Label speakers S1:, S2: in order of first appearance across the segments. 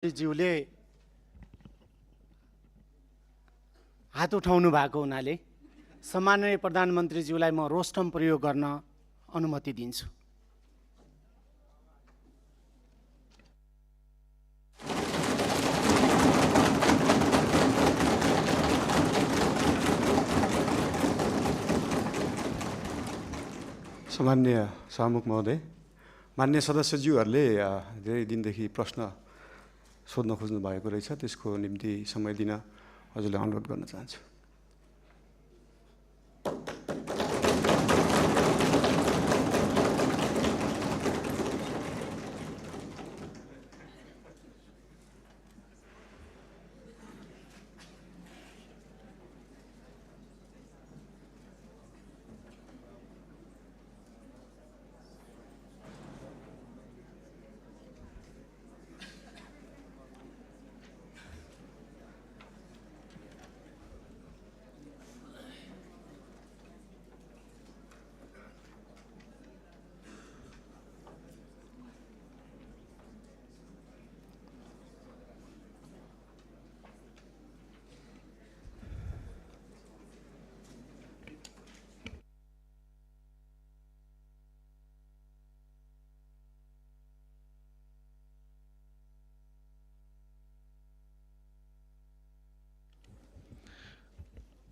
S1: ज्यूले हात उठाउनु भएको हुनाले सम्माननीय प्रधानमन्त्रीज्यूलाई म रोस्टम प्रयोग गर्न अनुमति दिन्छु।
S2: सम्माननीय सभामुख महोदय, मान्य सदस्यज्यूहरूले धेरै दिनदेखि प्रश्न सोध्न खोज्नु भएको रहेछ, त्यसको निम्ति समय दिन हजुरलाई अनुरोध गर्न चाहन्छु।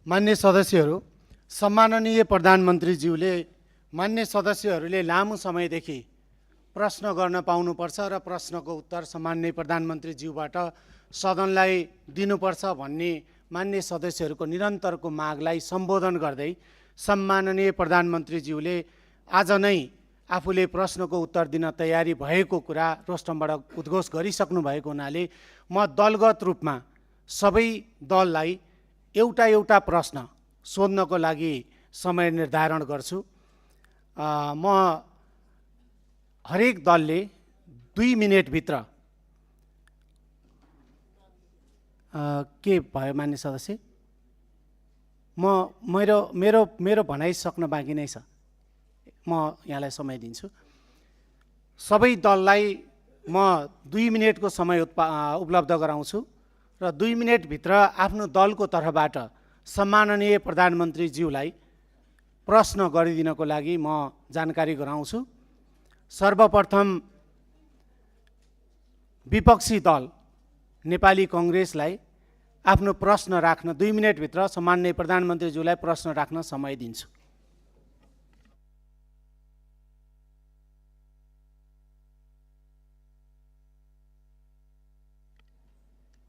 S1: मान्य सदस्यहरू, सम्माननीय प्रधानमन्त्रीज्यूले मान्य सदस्यहरूले लामो समयदेखि प्रश्न गर्न पाउनुपर्छ र प्रश्नको उत्तर सम्माननीय प्रधानमन्त्रीज्यूबाट सदनलाई दिनुपर्छ भन्ने मान्य सदस्यहरूको निरन्तरको मागलाई सम्बोधन गर्दै सम्माननीय प्रधानमन्त्रीज्यूले आज नै आफूले प्रश्नको उत्तर दिन तयारी भएको कुरा रोस्टमबाट उद्घोष गरिसक्नु भएको हुनाले म दलगत रूपमा सबै दललाई एउटा एउटा प्रश्न सोध्नको लागि समय निर्धारण गर्छु। म हरेक दलले 2 मिनेटभित्र के भयो मान्य सदस्य, मेरो भनाइ सक्न बाँकी नै छ, म यहाँलाई समय दिन्छु। सबै दललाई म 2 मिनेटको समय उपलब्ध गराउँछु र 2 मिनेटभित्र आफ्नो दलको तर्फबाट सम्माननीय प्रधानमन्त्रीज्यूलाई प्रश्न गरिदिनको लागि म जानकारी गराउँछु। सर्वप्रथम विपक्षी दल नेपाली कांग्रेसलाई आफ्नो प्रश्न राख्न 2 मिनेटभित्र सम्माननीय प्रधानमन्त्रीज्यूलाई प्रश्न राख्न समय दिन्छु।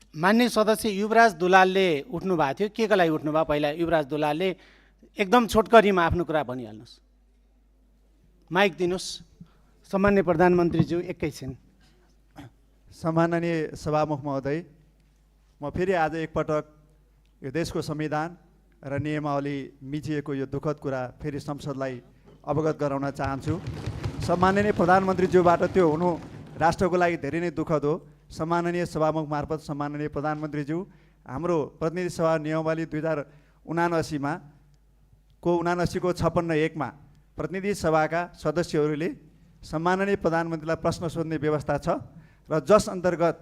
S1: मान्य सदस्य युवराज दुलालले उठ्नु भएको थियो, के को लागि उठ्नुभयो? पहिला युवराज दुलालले एकदम छोटकरीमा आफ्नो कुरा भनिहाल्नुहोस्। माइक दिनुहोस्। सम्माननीय प्रधानमन्त्रीज्यू एकैछिन।
S3: सम्माननीय सभामुख महोदय, म फेरि आज एकपटक यो देशको संविधान र नियमावली मिचिएको यो दुःखद कुरा फेरि संसदलाई अवगत गराउन चाहन्छु। सम्माननीय प्रधानमन्त्रीज्यूबाट त्यो हुनु राष्ट्रको लागि धेरै नै दुःखद हो। सम्माननीय सभामुख मार्फत सम्माननीय प्रधानमन्त्रीज्यू, हाम्रो प्रतिनिधि सभा नियमावली 2079 को 56(1) मा प्रतिनिधि सभाका सदस्यहरूले सम्माननीय प्रधानमन्त्रीलाई प्रश्न सोध्ने व्यवस्था छ र जस अन्तर्गत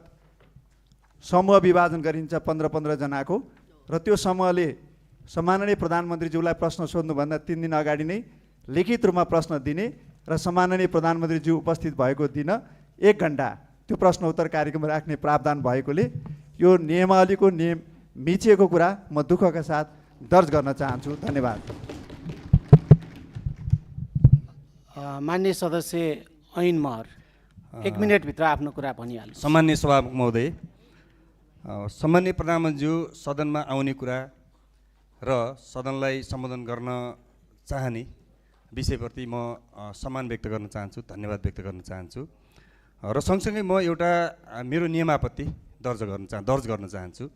S3: समूह विभाजन गरिन्छ 15-15 जनाको, र त्यो समूहले सम्माननीय प्रधानमन्त्रीज्यूलाई प्रश्न सोध्नुभन्दा 3 दिन अगाडि नै लिखित रूपमा प्रश्न दिने र सम्माननीय प्रधानमन्त्रीज्यू उपस्थित भएको दिन 1 घण्टा त्यो प्रश्न उत्तर कार्यक्रम राख्ने प्रावधान भएकोले यो नियमावलीको नियम मिचिएको कुरा म दुःखका साथ दर्ज गर्न चाहन्छु। धन्यवाद।
S1: मान्य सदस्य ऐन महर 1 मिनेटभित्र आफ्नो कुरा भनिहाल्नु।
S4: सम्माननीय सभामुख महोदय, सम्माननीय प्रधानमन्त्रीज्यू सदनमा आउने कुरा र सदनलाई सम्बोधन गर्न चाहने विषयप्रति म सम्मान व्यक्त गर्न चाहन्छु, धन्यवाद व्यक्त गर्न चाहन्छु र सँगसँगै म एउटा मेरो नियमापत्ति दर्ज गर्न चाहन्छु।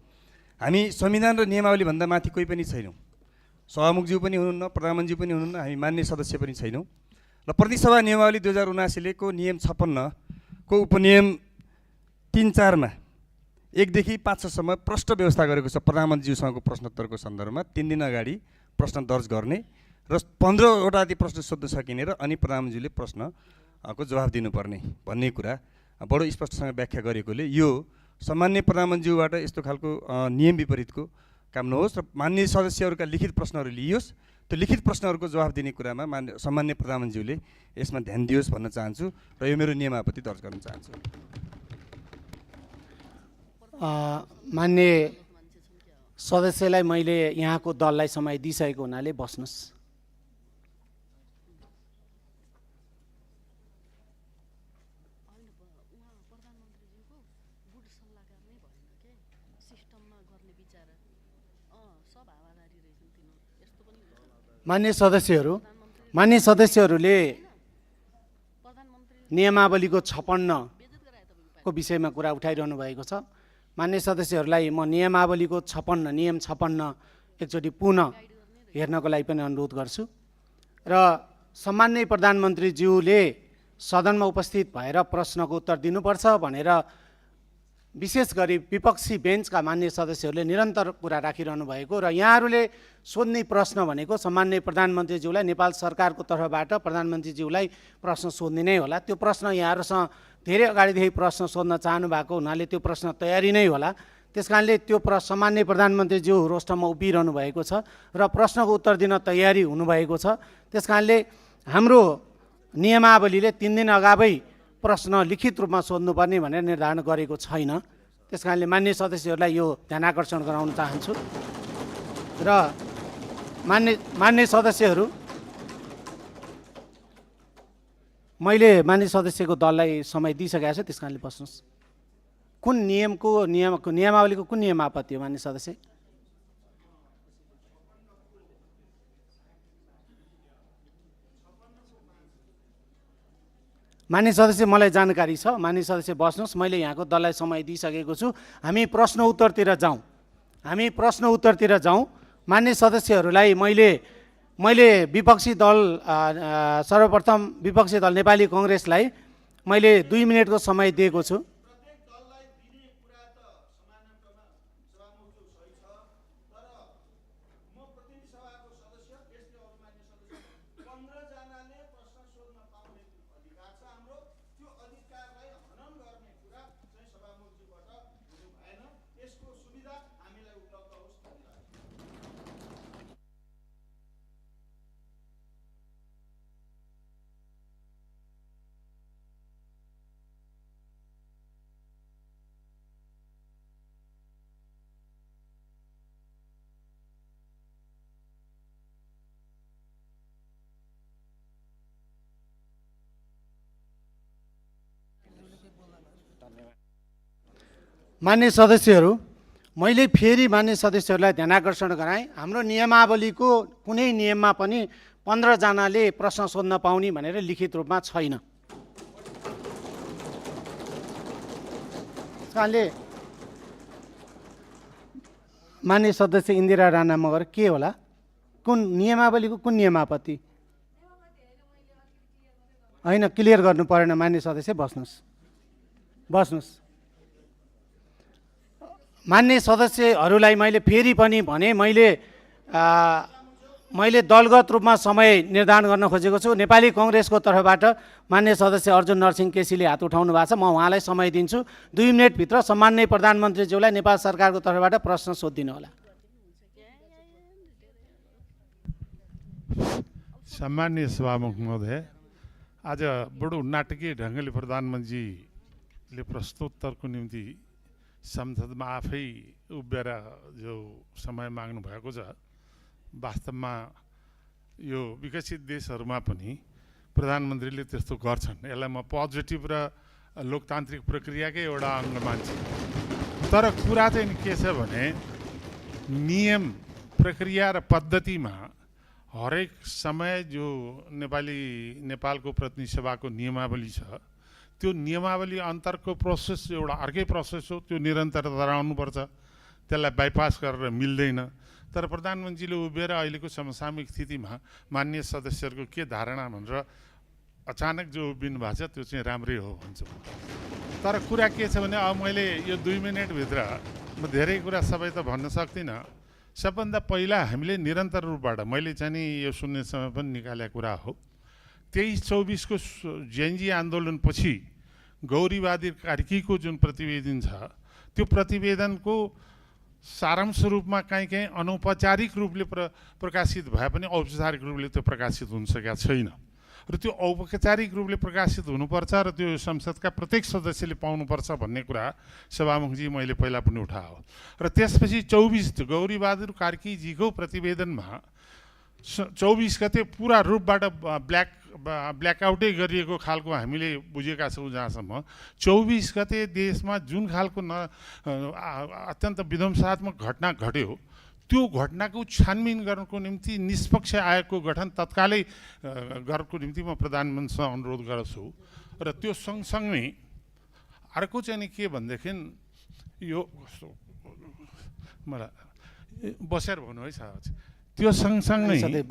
S4: हामी संविधान र नियमावली भन्दा माथि कोही पनि छैनौँ। सभामुखज्यू पनि हुनुहुन्न, प्रधानमन्त्रीज्यू पनि हुनुहुन्न, हामी मान्य सदस्य पनि छैनौँ। र प्रतिनिधि सभा नियमावली 2079 को नियम 56 को उपनियम 3-4 मा 1 देखि 5 सम्म प्रश्न व्यवस्था गरेको छ। प्रधानमन्त्रीज्यूसँगको प्रश्नोत्तरको सन्दर्भमा 3 दिन अगाडि प्रश्न दर्ज गर्ने र 15 वटा प्रश्न सोध्न सकिने र अनि प्रधानमन्त्रीले प्रश्न को जवाफ दिनुपर्ने भन्ने कुरा बडो स्पष्टसँग व्याख्या गरेकोले यो सामान्य प्रधानमन्त्रीज्यूबाट यस्तो खालको नियम विपरीतको काम नहोस् र माननीय सदस्यहरूका लिखित प्रश्नहरू लिइयोस्। त्यो लिखित प्रश्नहरूको जवाफ दिने कुरामा सामान्य प्रधानमन्त्रीज्यूले यसमा ध्यान दियोस् भन्न चाहन्छु र यो मेरो नियम आपत्ति दर्ज गर्न चाहन्छु।
S1: मान्य सदस्यलाई मैले यहाँको दललाई समय दिइसकेको हुनाले बस्नुहोस्। मान्य सदस्यहरूले नियमावलीको 56 को विषयमा कुरा उठाइरहनु भएको छ। मान्य सदस्यहरूलाई म नियमावलीको 56 नियम 56 एकचोटि पुनः हेर्नको लागि पनि अनुरोध गर्छु र सम्माननीय प्रधानमन्त्रीज्यूले सदनमा उपस्थित भएर प्रश्नको उत्तर दिनुपर्छ भनेर विशेष गरी विपक्षी बेन्चका मान्य सदस्यहरूले निरन्तर कुरा राखिरहनु भएको र यहाँहरूले सोध्ने प्रश्न भनेको सम्माननीय प्रधानमन्त्रीज्यूलाई नेपाल सरकारको तर्फबाट प्रधानमन्त्रीज्यूलाई प्रश्न सोध्ने नै होला। त्यो प्रश्न यहाँहरूसँग धेरै अगाडिदेखि प्रश्न सोध्न चाहनु भएको हुनाले त्यो प्रश्न तयारी नै होला। त्यस कारणले त्यो सामान्य प्रधानमन्त्रीज्यू रोस्टरमा उभिरहनु भएको छ र प्रश्नको उत्तर दिन तयारी हुनुभएको छ। त्यस कारणले हाम्रो नियमावलीले 3 दिन अगावै प्रश्न लिखित रूपमा सोध्नुपर्ने भनेर निर्धारण गरेको छैन। त्यस कारणले मान्य सदस्यहरूलाई यो ध्यान आकर्षण गराउन चाहन्छु र मान्य सदस्यहरू, मैले मान्य सदस्यको दललाई समय दिइसकेको छु। त्यस कारणले बस्नुहोस्। कुन नियमावलीको कुन नियम आपत्ति हो मान्य सदस्य? मान्य सदस्य, मलाई जानकारी छ। मान्य सदस्य बस्नुहोस्। मैले यहाँको दललाई समय दिइसकेको छु। हामी प्रश्न उत्तरतिर जाउँ। मान्य सदस्यहरूलाई मैले विपक्षी दल सर्वप्रथम विपक्षी दल नेपाली कांग्रेसलाई मैले 2 मिनेटको समय दिएको छु। मान्य सदस्यहरू, मैले फेरि मान्य सदस्यहरूलाई ध्यान आकर्षण गराएँ। हाम्रो नियमावलीको कुनै नियममा पनि 15 जनाले प्रश्न सोध्न पाउने भनेर लिखित रूपमा छैन। कारणले मान्य सदस्य इन्दिरा राणा मगर के होला? कुन नियमावलीको कुन नियम आपत्ति? होइन, क्लियर गर्नु परेन। मान्य सदस्य बस्नुहोस्। मान्य सदस्यहरूलाई मैले फेरि पनि भने मैले दलगत रूपमा समय निर्धारण गर्न खोजेको छु। नेपाली कांग्रेसको तर्फबाट मान्य सदस्य अर्जुन नरसिंह केसीले हात उठाउनु भएको छ। म उहाँलाई समय दिन्छु। 2 मिनेटभित्र सम्माननीय प्रधानमन्त्रीज्यूलाई नेपाल सरकारको तर्फबाट प्रश्न सोधिदिनु होला।
S5: सम्माननीय सभामुख महोदय, आज बडो नाटकीय ढङ्गले प्रधानमन्त्रीले प्रश्नोत्तरको निम्ति संसदमा आफै उभिएर जो समय माग्नु भएको छ, वास्तवमा यो विकसित देशहरूमा पनि प्रधानमन्त्रीले त्यस्तो गर्छन्। यसलाई म पोजिटिभ र लोकतान्त्रिक प्रक्रियाकै एउटा अङ्ग मान्छु। तर कुरा चाहिँ के छ भने नियम, प्रक्रिया र पद्धतिमा हरेक समय जो नेपालको प्रतिनिधि सभाको नियमावली छ, त्यो नियमावली अन्तरको प्रोसेस एउटा अर्कै प्रोसेस हो। त्यो निरन्तरता रहनुपर्छ, त्यसलाई बाइपास गरेर मिल्दैन। तर प्रधानमन्त्रीले उभिएर अहिलेको समसामयिक स्थितिमा मान्य सदस्यहरूको के धारणा भनेर अचानक जो उभिनु भएको छ त्यो चाहिँ राम्रै हो भन्छु। तर कुरा के छ भने अब मैले यो 2 मिनेटभित्र म धेरै कुरा सबै त भन्न सक्दिनँ। सबभन्दा पहिला हामीले निरन्तर रूपबाट मैले चाहिँ नि यो शून्य समय पनि निकालेको कुरा हो। 23-24 को जेएनजी आन्दोलनपछि गौरीवादी कार्कीको जुन प्रतिवेदन छ त्यो प्रतिवेदनको सारांश रूपमा कहीँ अनौपचारिक रूपले प्रकाशित भए पनि औपचारिक रूपले त्यो प्रकाशित हुन सकेका छैन र त्यो औपचारिक रूपले प्रकाशित हुनुपर्छ र त्यो संसदका प्रत्येक सदस्यले पाउनुपर्छ भन्ने कुरा सभामुखजी मैले पहिला पनि उठायो र त्यसपछि 24 गौरीबहादुर कार्कीजीको प्रतिवेदनमा 24 गते पुरा रूपबाट ब्ल्याकआउटै गरिएको खालको हामीले बुझेका छौँ। जहाँसम्म 24 गते देशमा जुन खालको अत्यन्त विध्वंसात्मक घटना घट्यो त्यो घटनाको छानबिन गर्नको निम्ति निष्पक्ष आयोगको गठन तत्कालै गर्नको निम्ति म प्रधानमन्त्रीसँग अनुरोध गर्छु र त्यो सँगसँगै अर्को चाहिँ नि के भनेदेखि यो मलाई बसेर भन्नु है साहब त्यो सँगसँगै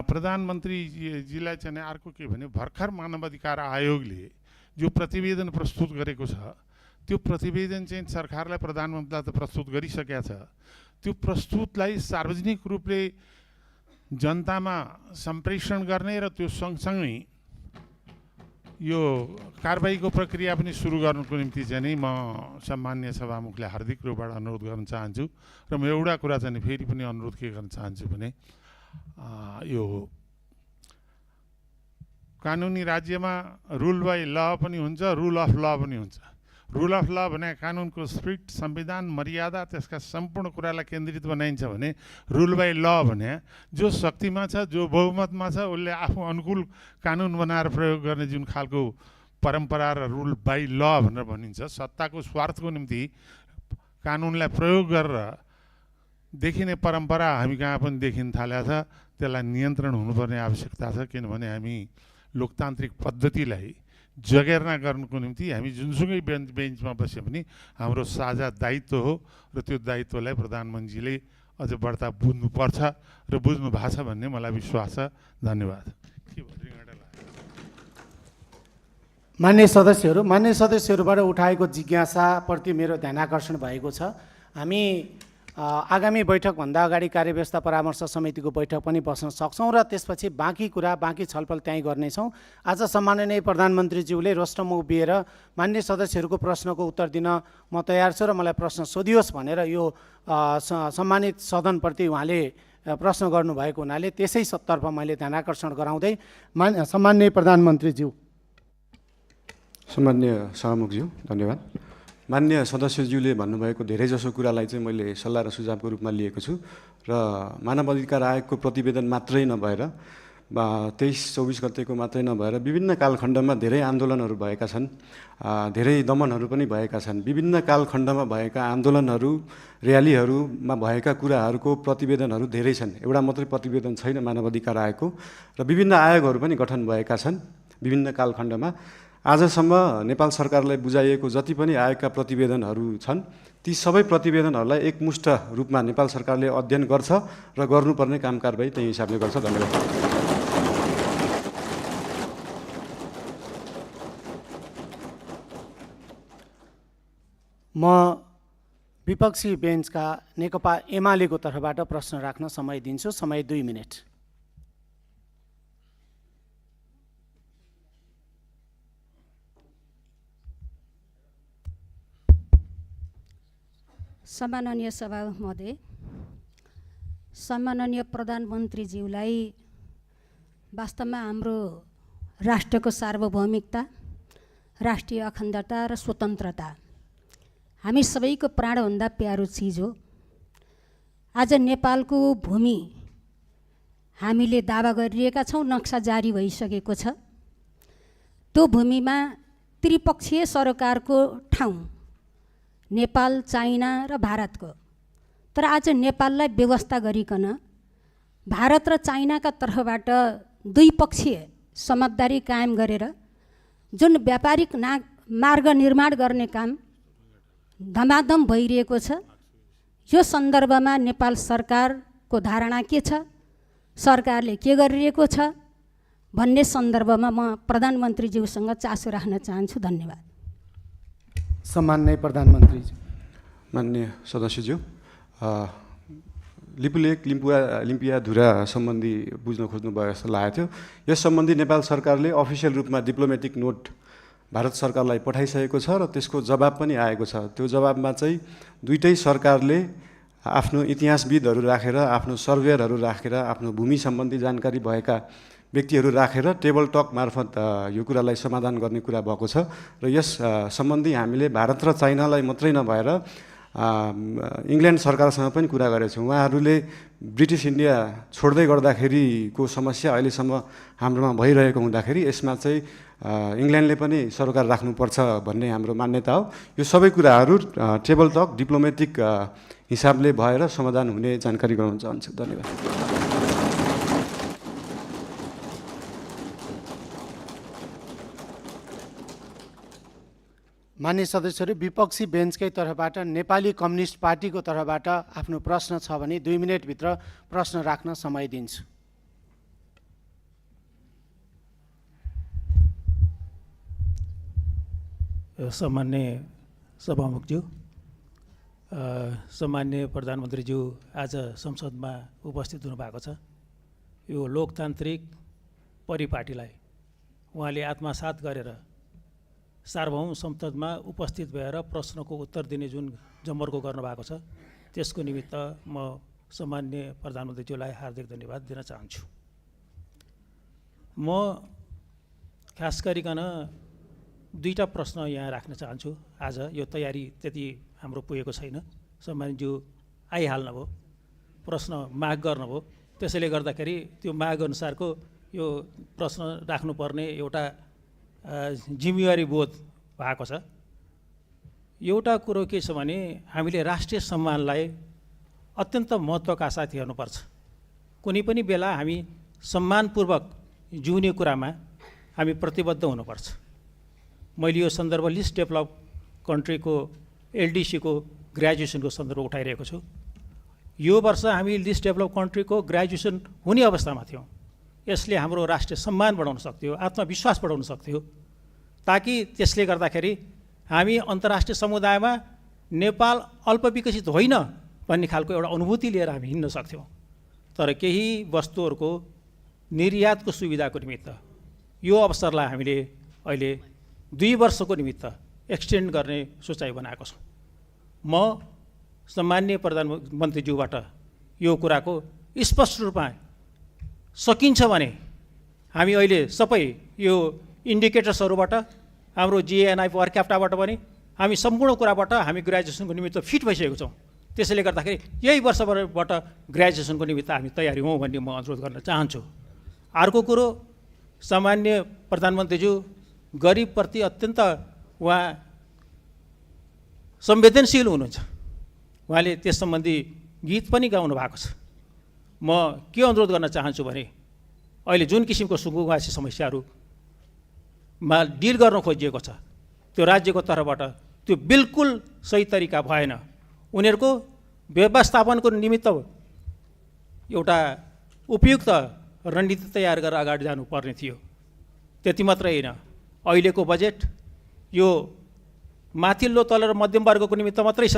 S5: प्रधानमन्त्रीजीलाई चाहिँ अर्को के भने भर्खर मानवाधिकार आयोगले जो प्रतिवेदन प्रस्तुत गरेको छ त्यो प्रतिवेदन चाहिँ सरकारलाई प्रधानमन्त्रीलाई त प्रस्तुत गरिसकेका छ। त्यो प्रस्तुतलाई सार्वजनिक रूपले जनतामा सम्प्रेषण गर्ने र त्यो सँगसँगै यो कारबाहीको प्रक्रिया पनि सुरु गर्नुको निम्ति चाहिँ नि म सम्माननीय सभामुखलाई हार्दिक रूपबाट अनुरोध गर्न चाहन्छु र म एउटा कुरा चाहिँ फेरि पनि अनुरोध के गर्न चाहन्छु भने यो कानुनी राज्यमा रुल बाई ल पनि हुन्छ, रुल अफ ल पनि हुन्छ। रुल अफ ल भने कानुनको स्पिरिट, संविधान, मर्यादा, त्यसका सम्पूर्ण कुरालाई केन्द्रित बनाइन्छ भने रुल बाई ल भने जो शक्तिमा छ, जो बहुमतमा छ, उसले आफू अनुकूल कानुन बनाएर प्रयोग गर्ने जुन खालको परम्परा र रुल बाई ल भनेर भनिन्छ, सत्ताको स्वार्थको निम्ति कानुनलाई प्रयोग गरेर देखिने परम्परा हामी कहाँ पनि देखिन थालेको छ। त्यसलाई नियन्त्रण हुनुपर्ने आवश्यकता छ, किनभने हामी लोकतान्त्रिक पद्धतिलाई जगेर्ना गर्नुको निम्ति हामी जुनसुकै बेन्चमा बसे पनि हाम्रो साझा दायित्व हो र त्यो दायित्वलाई प्रधानमन्त्रीले अझ बढ्ता बुझ्नुपर्छ र बुझ्नु भएको छ भन्ने मलाई विश्वास छ। धन्यवाद।
S1: मान्य सदस्यहरूबाट उठाएको जिज्ञासाप्रति मेरो ध्यानाकर्षण भएको छ। हामी आगामी बैठकभन्दा अगाडि कार्यव्यवस्था परामर्श समितिको बैठक पनि बस्न सक्छौँ र त्यसपछि बाँकी छलफल त्यहीँ गर्नेछौँ। आज सम्माननीय प्रधानमन्त्रीज्यूले रोस्टरमा उभिएर मान्य सदस्यहरूको प्रश्नको उत्तर दिन म तयार छु र मलाई प्रश्न सोधियोस् भनेर यो सम्मानित सदनप्रति उहाँले प्रश्न गर्नुभएको हुनाले त्यसैतर्फ मैले ध्यानाकर्षण गराउँदै सम्माननीय प्रधानमन्त्रीज्यू।
S2: सम्माननीय सभामुखज्यू धन्यवाद। मान्य सदस्यज्यूले भन्नुभएको धेरैजसो कुरालाई चाहिँ मैले सल्लाह र सुझावको रूपमा लिएको छु र मानव अधिकार आयोगको प्रतिवेदन मात्रै नभएर 23-24 गतेको मात्रै नभएर विभिन्न कालखण्डमा धेरै आन्दोलनहरू भएका छन्, धेरै दमनहरू पनि भएका छन्। विभिन्न कालखण्डमा भएका आन्दोलनहरू, र्यालीहरूमा भएका कुराहरूको प्रतिवेदनहरू धेरै छन्। एउटा मात्रै प्रतिवेदन छैन मानव अधिकार आयोगको र विभिन्न आयोगहरू पनि गठन भएका छन् विभिन्न कालखण्डमा। आजसम्म नेपाल सरकारलाई बुझाइएको जति पनि आयोगका प्रतिवेदनहरू छन् ती सबै प्रतिवेदनहरूलाई एकमुष्ट रूपमा नेपाल सरकारले अध्ययन गर्छ र गर्नुपर्ने काम कारबाही त्यही हिसाबले गर्छ। धन्यवाद।
S1: म विपक्षी बेन्चका नेकपा एमालेको तर्फबाट प्रश्न राख्न समय दिन्छु। समय 2 मिनेट।
S6: सम्माननीय सभामुख महोदय, सम्माननीय प्रधानमन्त्रीज्यूलाई वास्तवमा हाम्रो राष्ट्रको सार्वभौमिकता, राष्ट्रिय अखण्डता र स्वतन्त्रता हामी सबैको प्राणभन्दा प्यारो चिज हो। आज नेपालको भूमि हामीले दावा गरिरहेका छौँ, नक्सा जारी भइसकेको छ। त्यो भूमिमा त्रिपक्षीय सरकारको ठाउँ नेपाल, चाइना र भारतको, तर आज नेपाललाई व्यवस्था गरिकन भारत र चाइनाका तर्फबाट द्विपक्षीय समझदारी कायम गरेर जुन व्यापारिक मार्ग निर्माण गर्ने काम धमाधम भइरहेको छ, यो सन्दर्भमा नेपाल सरकारको धारणा के छ, सरकारले के गरिरहेको छ भन्ने सन्दर्भमा म प्रधानमन्त्रीज्यूसँग चासो राख्न चाहन्छु। धन्यवाद।
S1: सम्माननीय प्रधानमन्त्रीज्यू।
S2: माननीय सदस्यज्यू, लिपुलेक लिम्पियाधुरा सम्बन्धी बुझ्न खोज्नु भयो जस्तो लागेको थियो। यस सम्बन्धी नेपाल सरकारले अफिसियल रूपमा डिप्लोमेटिक नोट भारत सरकारलाई पठाइसकेको छ र त्यसको जवाब पनि आएको छ। त्यो जवाबमा चाहिँ दुईटै सरकारले आफ्नो इतिहासविदहरू राखेर, आफ्नो सर्वेयरहरू राखेर, आफ्नो भूमि सम्बन्धी जानकारी भएका व्यक्तिहरू राखेर टेबल टक मार्फत यो कुरालाई समाधान गर्ने कुरा भएको छ र यस सम्बन्धी हामीले भारत र चाइनालाई मात्रै नभएर इङ्ल्यान्ड सरकारसँग पनि कुरा गरेछौँ। उहाँहरूले ब्रिटिस इन्डिया छोड्दै गर्दाखेरिको समस्या अहिलेसम्म हाम्रोमा भइरहेको हुँदाखेरि यसमा चाहिँ इङ्ल्यान्डले पनि सरकार राख्नुपर्छ भन्ने हाम्रो मान्यता हो। यो सबै कुराहरू टेबल टक डिप्लोमेटिक हिसाबले भएर समाधान हुने जानकारी गराउन चाहन्छु। धन्यवाद।
S1: मान्य सदस्यहरू, विपक्षी बेन्चकै तर्फबाट नेपाली कम्युनिस्ट पार्टीको तर्फबाट आफ्नो प्रश्न छ भने 2 मिनेटभित्र प्रश्न राख्न समय दिन्छु।
S7: सम्मान्य सभामुखज्यू, सम्मान्य प्रधानमन्त्रीज्यू आज संसदमा उपस्थित हुनुभएको छ। यो लोकतान्त्रिक परिपाटीलाई उहाँले आत्मसात गरेर सार्वभौम संसदमा उपस्थित भएर प्रश्नको उत्तर दिने जुन जमर्को गर्नुभएको छ त्यसको निमित्त म सम्मान्य प्रधानमन्त्रीज्यूलाई हार्दिक धन्यवाद दिन चाहन्छु। म खास गरिकन 2टा प्रश्न यहाँ राख्न चाहन्छु। आज यो तयारी त्यति हाम्रो पुगेको छैन। सम्मानज्यू आइहाल्नुभयो, प्रश्न माग गर्नुभयो, त्यसैले गर्दाखेरि त्यो माग अनुसारको यो प्रश्न राख्नुपर्ने एउटा जिम्मेवारी बोध भएको छ। एउटा कुरो के छ भने हामीले राष्ट्रिय सम्मानलाई अत्यन्त महत्त्वका साथ हेर्नुपर्छ। कुनै पनि बेला हामी सम्मानपूर्वक जिउने कुरामा हामी प्रतिबद्ध हुनुपर्छ। मैले यो सन्दर्भ लिस्ट डेभलप कन्ट्रीको एलडिसीको ग्रेजुएसनको सन्दर्भ उठाइरहेको छु। यो वर्ष हामी लिस्ट डेभलप कन्ट्रीको ग्रेजुएसन हुने अवस्थामा थियौँ। यसले हाम्रो राष्ट्रिय सम्मान बढाउन सक्थ्यो, आत्मविश्वास बढाउन सक्थ्यो, ताकि त्यसले गर्दाखेरि हामी अन्तर्राष्ट्रिय समुदायमा नेपाल अल्पविकसित होइन भन्ने खालको एउटा अनुभूति लिएर हामी हिँड्न सक्थ्यौँ। तर केही वस्तुहरूको निर्यातको सुविधाको निमित्त यो अवसरलाई हामीले अहिले 2 वर्षको निमित्त एक्सटेन्ड गर्ने सोचाइ बनाएको छौँ। म सम्मान्य प्रधानमन्त्रीज्यूबाट यो कुराको स्पष्ट रूपमा सकिन्छ भने हामी अहिले सबै यो इन्डिकेटर्सहरूबाट हाम्रो जिएनआई पर क्याप्टाबाट पनि हामी सम्पूर्ण कुराबाट हामी ग्रेजुएसनको निमित्त फिट भइसकेको छौँ। त्यसैले गर्दाखेरि यही वर्षबाट ग्रेजुएसनको निमित्त हामी तयारी हौँ भन्ने म अनुरोध गर्न चाहन्छु। अर्को कुरो, सामान्य प्रधानमन्त्रीज्यू गरिबप्रति अत्यन्त उहाँ संवेदनशील हुनुहुन्छ। उहाँले त्यस सम्बन्धी गीत पनि गाउनु भएको छ। म के अनुरोध गर्न चाहन्छु भने अहिले जुन किसिमको सुकुम्बासी समस्याहरूमा डिल गर्न खोजिएको छ त्यो राज्यको तर्फबाट त्यो बिल्कुल सही तरिका भएन। उनीहरूको व्यवस्थापनको निमित्त एउटा उपयुक्त रणनीति तयार गरेर अगाडि जानुपर्ने थियो। त्यति मात्रै होइन, अहिलेको बजेट यो माथिल्लो तल र मध्यम वर्गको निमित्त मात्रै छ।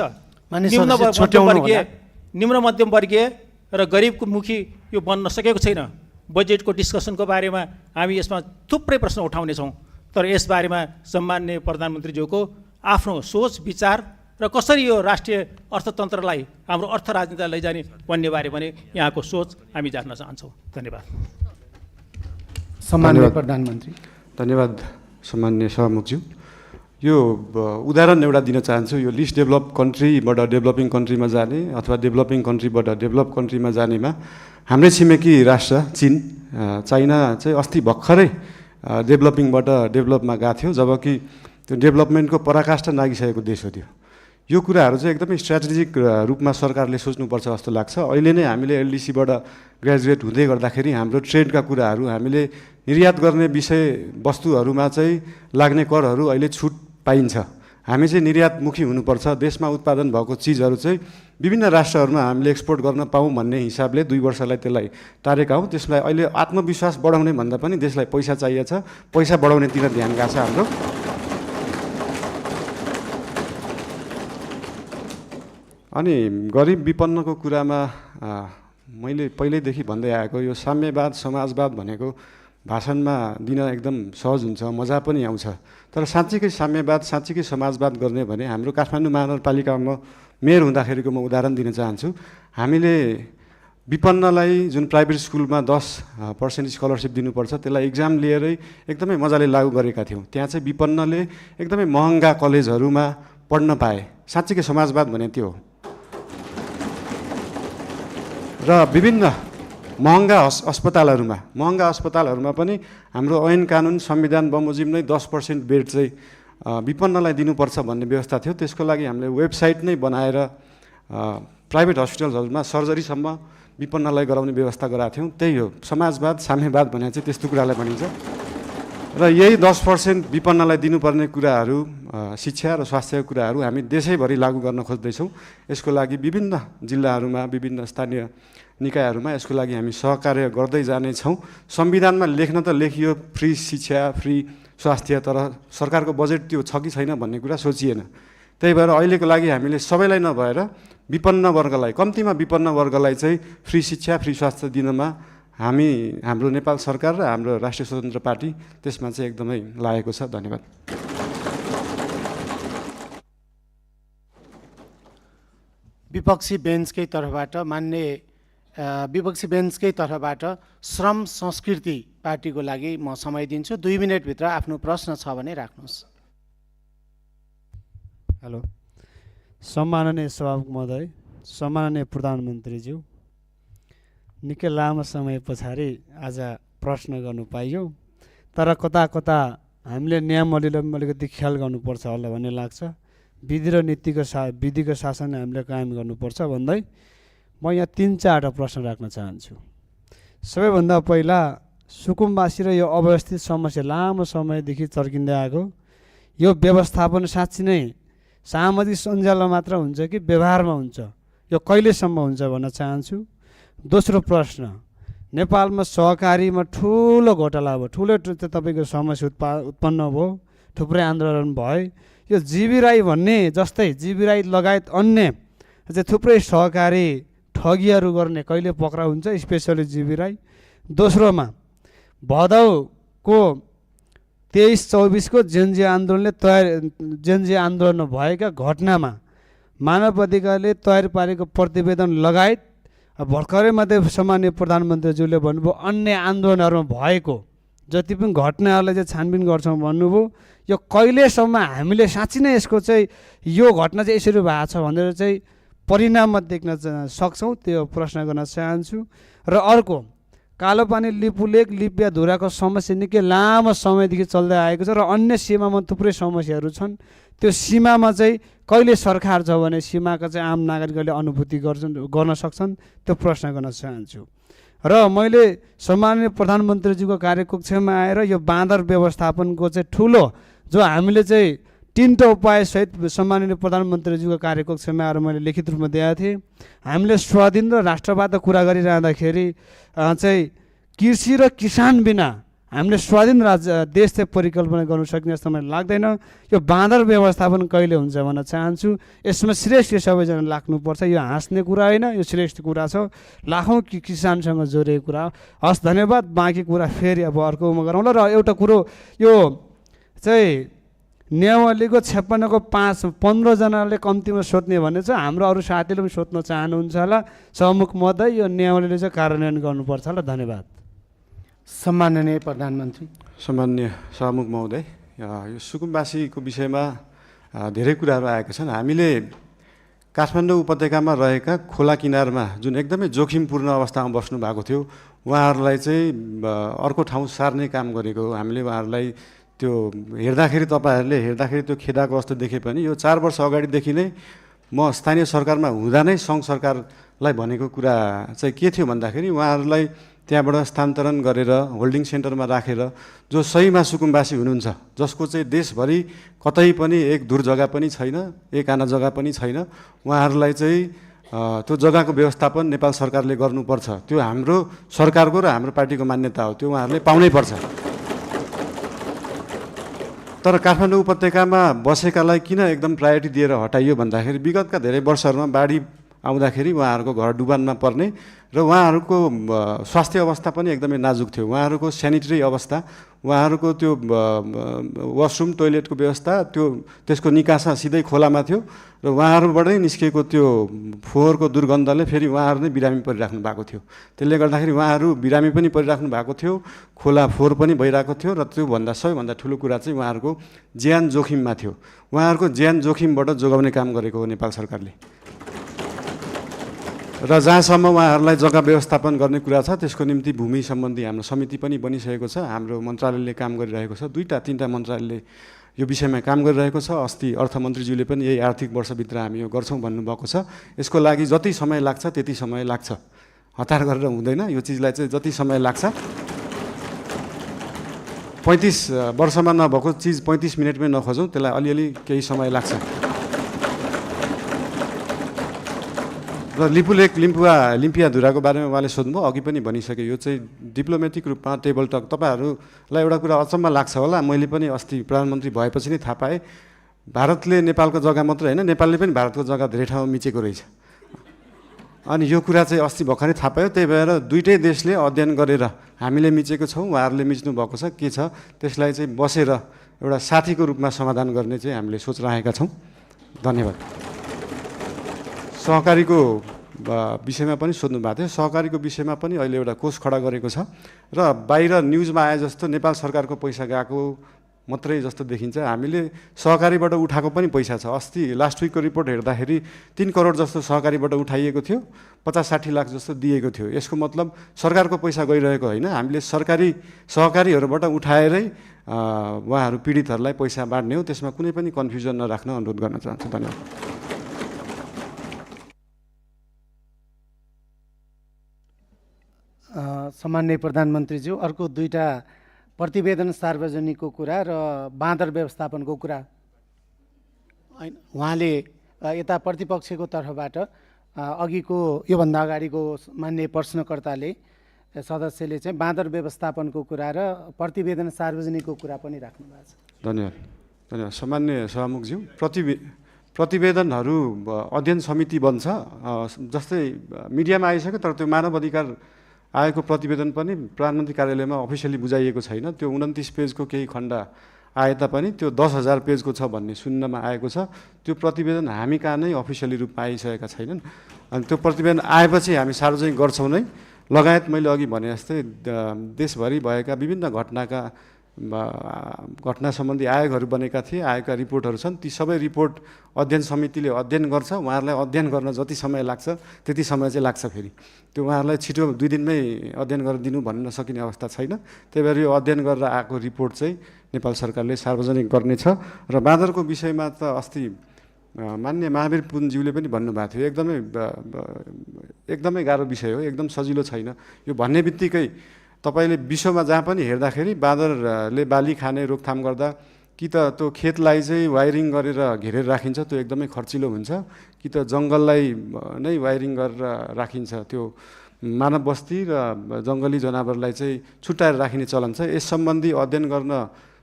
S7: निम्न मध्यम वर्गीय र गरिबको मुखी यो बन्न सकेको छैन। बजेटको डिस्कसनको बारेमा हामी यसमा थुप्रै प्रश्न उठाउनेछौँ, तर यसबारेमा सम्मान्य प्रधानमन्त्रीज्यूको आफ्नो सोच विचार र कसरी यो राष्ट्रिय अर्थतन्त्रलाई हाम्रो अर्थ राजनीतिलाई लैजाने भन्ने बारे पनि यहाँको सोच हामी जान्न चाहन्छौँ। धन्यवाद।
S1: सम्माननीय प्रधानमन्त्री।
S2: धन्यवाद सम्मान्य सभामुखज्यू। यो उदाहरण एउटा दिन चाहन्छु। यो लिस्ट डेभलप कन्ट्रीबाट डेभलपिङ कन्ट्रीमा जाने अथवा डेभलपिङ कन्ट्रीबाट डेभलप कन्ट्रीमा जानेमा हाम्रै छिमेकी राष्ट्र चीन, चाइना चाहिँ अस्ति भर्खरै डेभलपिङबाट डेभलपमा गएको थियो, जबकि त्यो डेभलपमेन्टको पराकाष्ठा नागिसकेको देश हो त्यो। यो कुराहरू चाहिँ एकदमै स्ट्राटेजिक रूपमा सरकारले सोच्नुपर्छ जस्तो लाग्छ। अहिले नै हामीले एलडिसीबाट ग्रेजुएट हुँदै गर्दाखेरि हाम्रो ट्रेडका कुराहरू, हामीले निर्यात गर्ने विषय वस्तुहरूमा चाहिँ लाग्ने करहरू अहिले छुट पाइन्छ। हामी चाहिँ निर्यातमुखी हुनुपर्छ। देशमा उत्पादन भएको चिजहरू चाहिँ विभिन्न राष्ट्रहरूमा हामीले एक्सपोर्ट गर्न पाऊँ भन्ने हिसाबले 2 वर्षलाई त्यसलाई टारेका हौँ। त्यसलाई अहिले आत्मविश्वास बढाउने भन्दा पनि देशलाई पैसा चाहिएको छ, पैसा बढाउनेतिर ध्यान गएको छ हाम्रो। अनि गरिब विपन्नको कुरामा मैले पहिल्यैदेखि भन्दै आएको यो साम्यवाद समाजवाद भनेको भाषणमा दिन एकदम सहज हुन्छ, मजा पनि आउँछ। तर साँच्चीकै साम्यवाद, साँच्चीकै समाजवाद गर्ने भने हाम्रो काठमाडौँ महानगरपालिकामा मेयर हुँदाखेरिको म उदाहरण दिन चाहन्छु। हामीले विपन्नलाई जुन प्राइभेट स्कुलमा 10% स्कलरसिप दिनुपर्छ, त्यसलाई इक्जाम लिएरै एकदमै मजाले लागू गरेका थियौँ। त्यहाँ चाहिँ विपन्नले एकदमै महँगा कलेजहरूमा पढ्न पाए। साँच्चीकै समाजवाद भने त्यो हो। र विभिन्न महँगा अस्पतालहरूमा पनि हाम्रो ऐन कानुन संविधान बमोजिम नै 10% बेड चाहिँ विपन्नलाई दिनुपर्छ भन्ने व्यवस्था थियो। त्यसको लागि हामीले वेबसाइट नै बनाएर प्राइभेट हस्पिटलहरूमा सर्जरीसम्म विपन्नलाई गराउने व्यवस्था गराएको थियौँ। त्यही हो समाजवाद, साम्यवाद भने चाहिँ त्यस्तो कुरालाई भनिन्छ। र यही 10% विपन्नलाई दिनुपर्ने कुराहरू, शिक्षा र स्वास्थ्यको कुराहरू हामी देशैभरि लागू गर्न खोज्दैछौँ। यसको लागि विभिन्न जिल्लाहरूमा, विभिन्न स्थानीय निकायहरूमा यसको लागि हामी सहकार्य गर्दै जानेछौँ। संविधानमा लेख्न त लेखियो फ्री शिक्षा, फ्री स्वास्थ्य, तर सरकारको बजेट त्यो छ कि छैन भन्ने कुरा सोचिएन। त्यही भएर अहिलेको लागि हामीले सबैलाई नभएर विपन्न वर्गलाई, कम्तीमा विपन्न वर्गलाई चाहिँ फ्री शिक्षा, फ्री स्वास्थ्य दिनमा हाम्रो नेपाल सरकार र हाम्रो राष्ट्रिय स्वतन्त्र पार्टी त्यसमा चाहिँ एकदमै लागेको छ। धन्यवाद।
S1: विपक्षी बेन्चकै तर्फबाट श्रम संस्कृति पार्टीको लागि म समय दिन्छु। 2 मिनटभित्र आफ्नो प्रश्न छ भने राख्नुहोस्।
S8: हेलो, सम्माननीय सभामुख महोदय, सम्माननीय प्रधानमन्त्रीज्यू, निकै लामो समय पछाडि आज प्रश्न गर्नु पाइयो। तर कता कता हामीले नियमावलीलाई अलिकति ख्याल गर्नुपर्छ होला भन्ने लाग्छ। विधि र विधिको शासन हामीले कायम गर्नुपर्छ भन्दै म यहाँ 3-4वटा प्रश्न राख्न चाहन्छु। सबैभन्दा पहिला सुकुम्बासी र यो अव्यवस्थित समस्या लामो समयदेखि चर्किँदै आएको, यो व्यवस्थापन साँच्ची नै सामाजिक सञ्जालमा मात्र हुन्छ कि व्यवहारमा हुन्छ, यो कहिलेसम्म हुन्छ भन्न चाहन्छु। दोस्रो प्रश्न, नेपालमा सहकारीमा ठुलो घोटाला भयो, ठुलो तपाईँको समस्या उत्पन्न भयो, थुप्रै आन्दोलन भयो। यो जीवी राई भन्ने जस्तै जीवी राई लगायत अन्य चाहिँ थुप्रै सहकारी ठगीहरू गर्ने कहिले पक्राउ हुन्छ, स्पेसली जीवी राई। दोस्रोमा भदौको 23-24 को जेनजी आन्दोलनमा भएका घटनामा मानव अधिकारले तयार पारेको प्रतिवेदन लगायत भर्खरै मात्रै सम्माननीय प्रधानमन्त्रीज्यूले भन्नुभयो अन्य आन्दोलनहरूमा भएको जति पनि घटनाहरूलाई चाहिँ छानबिन गर्छौँ भन्नुभयो। यो कहिलेसम्म हामीले साँच्ची नै यसको चाहिँ यो घटना चाहिँ यसरी भएको छ भनेर चाहिँ परिणाममा देख्न सक्छौँ, त्यो प्रश्न गर्न चाहन्छु। र अर्को, कालोपानी लिपुलेक लिपिया धुराको समस्या निकै लामो समयदेखि चल्दै आएको छ र अन्य सीमामा थुप्रै समस्याहरू छन्। त्यो सीमामा चाहिँ कहिले सरकार छ भने सीमाका चाहिँ आम नागरिकहरूले अनुभूति गर्न सक्छन्, त्यो प्रश्न गर्न चाहन्छु। र मैले सम्माननीय प्रधानमन्त्रीज्यूको कार्यकक्षमा आएर यो बाँदर व्यवस्थापनको चाहिँ ठुलो जो हामीले चाहिँ 3टा उपायसहित सम्माननीय प्रधानमन्त्रीज्यूको कार्यकक्षमा आएर मैले लिखित रूपमा दिएको थिएँ। हामीले स्वाधीन र राष्ट्रवादको कुरा गरिरहँदाखेरि चाहिँ कृषि र किसान बिना हामीले स्वाधीन देश चाहिँ परिकल्पना गर्नु सक्ने जस्तो मलाई लाग्दैन। यो बाँदर व्यवस्थापन कहिले हुन्छ भन्न चाहन्छु। यसमा श्रेष्ठ सबैजना लाग्नुपर्छ। यो हाँस्ने कुरा होइन, यो श्रेष्ठ कुरा छ, लाखौँ किसानसँग जोडिएको कुरा हो। हस्, धन्यवाद। बाँकी कुरा फेरि अब अर्कोमा गरौँला। र एउटा कुरो, यो चाहिँ नियमावलीको 56 को 15 जनाले कम्तीमा सोध्ने भने चाहिँ हाम्रो अरू साथीले पनि सोध्न चाहनुहुन्छ होला। सभामुख महोदय, यो नियमावलीले चाहिँ कार्यान्वयन गर्नुपर्छ होला। धन्यवाद।
S1: सम्माननीय प्रधानमन्त्री।
S2: सम्माननीय सभामुख महोदय, यो सुकुम्बासीको विषयमा धेरै कुराहरू आएका छन्। हामीले काठमाडौँ उपत्यकामा रहेका खोला किनारमा जुन एकदमै जोखिमपूर्ण अवस्थामा बस्नु भएको थियो, उहाँहरूलाई चाहिँ अर्को ठाउँ सार्ने काम गरेको हो। हामीले उहाँहरूलाई त्यो हेर्दाखेरि त्यो खेदाको अवस्था देखे पनि यो 4 वर्ष अगाडिदेखि नै म स्थानीय सरकारमा हुँदा नै सङ्घ सरकारलाई भनेको कुरा चाहिँ के थियो भन्दाखेरि उहाँहरूलाई त्यहाँबाट स्थानान्तरण गरेर होल्डिङ सेन्टरमा राखेर जो सहीमा सुकुम्बासी हुनुहुन्छ, जसको चाहिँ देशभरि कतै पनि एक दूर जग्गा पनि छैन, एक आना जग्गा पनि छैन, उहाँहरूलाई चाहिँ त्यो जग्गाको व्यवस्थापन नेपाल सरकारले गर्नुपर्छ। त्यो हाम्रो सरकारको र हाम्रो पार्टीको मान्यता हो, त्यो उहाँहरूले पाउनै पर्छ। तर काठमाडौँ उपत्यकामा बसेकालाई किन एकदम प्रायोरिटी दिएर हटाइयो भन्दाखेरि विगतका धेरै वर्षहरूमा बाढी आउँदाखेरि उहाँहरूको घर डुबानमा पर्ने र उहाँहरूको स्वास्थ्य अवस्था पनि एकदमै नाजुक थियो। उहाँहरूको सेनिटरी अवस्था, उहाँहरूको त्यो वासरुम टोइलेटको व्यवस्था त्यसको निकासा सिधै खोलामा थियो र उहाँहरूबाटै निस्केको त्यो फोहोरको दुर्गन्धले फेरि उहाँहरू नै बिरामी परिराख्नु भएको थियो। त्यसले गर्दाखेरि उहाँहरू बिरामी पनि परिराख्नु भएको थियो, खोला फोहोर पनि भइरहेको थियो र त्योभन्दा सबैभन्दा ठुलो कुरा चाहिँ उहाँहरूको ज्यान जोखिममा थियो। उहाँहरूको ज्यान जोखिमबाट जोगाउने काम गरेको हो नेपाल सरकारले। र जहाँसम्म उहाँहरूलाई जग्गा व्यवस्थापन गर्ने कुरा छ त्यसको निम्ति भूमि सम्बन्धी हाम्रो समिति पनि बनिसकेको छ। हाम्रो मन्त्रालयले काम गरिरहेको छ, 2-3 मन्त्रालयले यो विषयमा काम गरिरहेको छ। अस्ति अर्थमन्त्रीज्यूले पनि यही आर्थिक वर्षभित्र हामी यो गर्छौँ भन्नुभएको छ। यसको लागि जति समय लाग्छ त्यति समय लाग्छ, हतार गरेर हुँदैन। यो चिजलाई चाहिँ जति समय लाग्छ, 35 वर्षमा नभएको चिज 35 मिनटमै नखोजौँ, त्यसलाई अलिअलि केही समय लाग्छ। र लिपुलेक लिम्पियाधुराको बारेमा उहाँले सोध्नुभयो, अघि पनि भनिसकेँ। यो चाहिँ डिप्लोमेटिक रूपमा टेबल टक। तपाईँहरूलाई एउटा कुरा अचम्म लाग्छ होला, मैले पनि अस्ति प्रधानमन्त्री भएपछि नै थाहा पाएँ, भारतले नेपालको जग्गा मात्र होइन, नेपालले पनि भारतको जग्गा धेरै ठाउँमा मिचेको रहेछ। अनि यो कुरा चाहिँ अस्ति भर्खरै थाहा पायो। त्यही भएर दुईटै देशले अध्ययन गरेर हामीले मिचेको छौँ, उहाँहरूले मिच्नु भएको छ, के छ त्यसलाई चाहिँ बसेर एउटा साथीको रूपमा समाधान गर्ने चाहिँ हामीले सोच राखेका छौँ। धन्यवाद। सहकारीको विषयमा पनि सोध्नु भएको थियो। सहकारीको विषयमा पनि अहिले एउटा कोष खडा गरेको छ र बाहिर न्युजमा आए जस्तो नेपाल सरकारको पैसा गएको मात्रै जस्तो देखिन्छ। हामीले सहकारीबाट उठाएको पनि पैसा छ। अस्ति लास्ट विकको रिपोर्ट हेर्दाखेरि 3 करोड जस्तो सहकारीबाट उठाइएको थियो, 50-60 लाख जस्तो दिएको थियो। यसको मतलब सरकारको पैसा गइरहेको होइन, हामीले सहकारीहरूबाट उठाएरै उहाँहरू पीडितहरूलाई पैसा बाँड्ने हो। त्यसमा कुनै पनि कन्फ्युजन नराख्न अनुरोध गर्न चाहन्छु। धन्यवाद।
S1: सामान्य प्रधानमन्त्रीज्यू, अर्को 2टा प्रतिवेदन सार्वजनिकको कुरा र बाँदर व्यवस्थापनको कुरा। उहाँले यता प्रतिपक्षको तर्फबाट अघिको योभन्दा अगाडिको मान्य प्रश्नकर्ताले सदस्यले चाहिँ बाँदर व्यवस्थापनको कुरा र प्रतिवेदन सार्वजनिकको कुरा पनि राख्नु भएको छ।
S2: धन्यवाद। सामान्य सभामुखज्यू, प्रतिवेदनहरू अध्ययन समिति बन्छ। जस्तै मिडियामा आइसक्यो, तर त्यो मानव अधिकार आएको प्रतिवेदन पनि प्रधानमन्त्री कार्यालयमा अफिसियली बुझाइएको छैन। त्यो 29 पेजको केही खण्ड आए तापनि त्यो 10,000 पेजको छ भन्ने सुन्नमा आएको छ। त्यो प्रतिवेदन हामी कहाँ नै अफिसियली रूपमा आइसकेका छैनन्। अनि त्यो प्रतिवेदन आएपछि हामी सार्वजनिक गर्छौँ नै। लगायत मैले अघि भने जस्तै देशभरि भएका विभिन्न घटना सम्बन्धी आयोगहरू बनेका थिए, आएका रिपोर्टहरू छन्। ती सबै रिपोर्ट अध्ययन समितिले अध्ययन गर्छ। उहाँहरूलाई अध्ययन गर्न जति समय लाग्छ त्यति समय चाहिँ लाग्छ। फेरि त्यो उहाँहरूलाई छिटो 2 दिनमै अध्ययन गरेर दिनु भन्न सकिने अवस्था छैन। त्यही भएर यो अध्ययन गरेर आएको रिपोर्ट चाहिँ नेपाल सरकारले सार्वजनिक गर्नेछ। र बाँदरको विषयमा त अस्ति मान्य महावीर पुनज्यूले पनि भन्नुभएको थियो, एकदमै गाह्रो विषय हो, एकदम सजिलो छैन। यो भन्ने बित्तिकै तपाईँले विश्वमा जहाँ पनि हेर्दाखेरि बाँदरले बाली खाने रोकथाम गर्दा कि त त्यो खेतलाई चाहिँ वायरिङ गरेर घेरेर राखिन्छ, त्यो एकदमै खर्चिलो हुन्छ, कि त जङ्गललाई नै वायरिङ गरेर राखिन्छ। त्यो मानव बस्ती र जङ्गली जनावरलाई चाहिँ छुट्याएर राखिने चलन छ। यस सम्बन्धी अध्ययन गर्न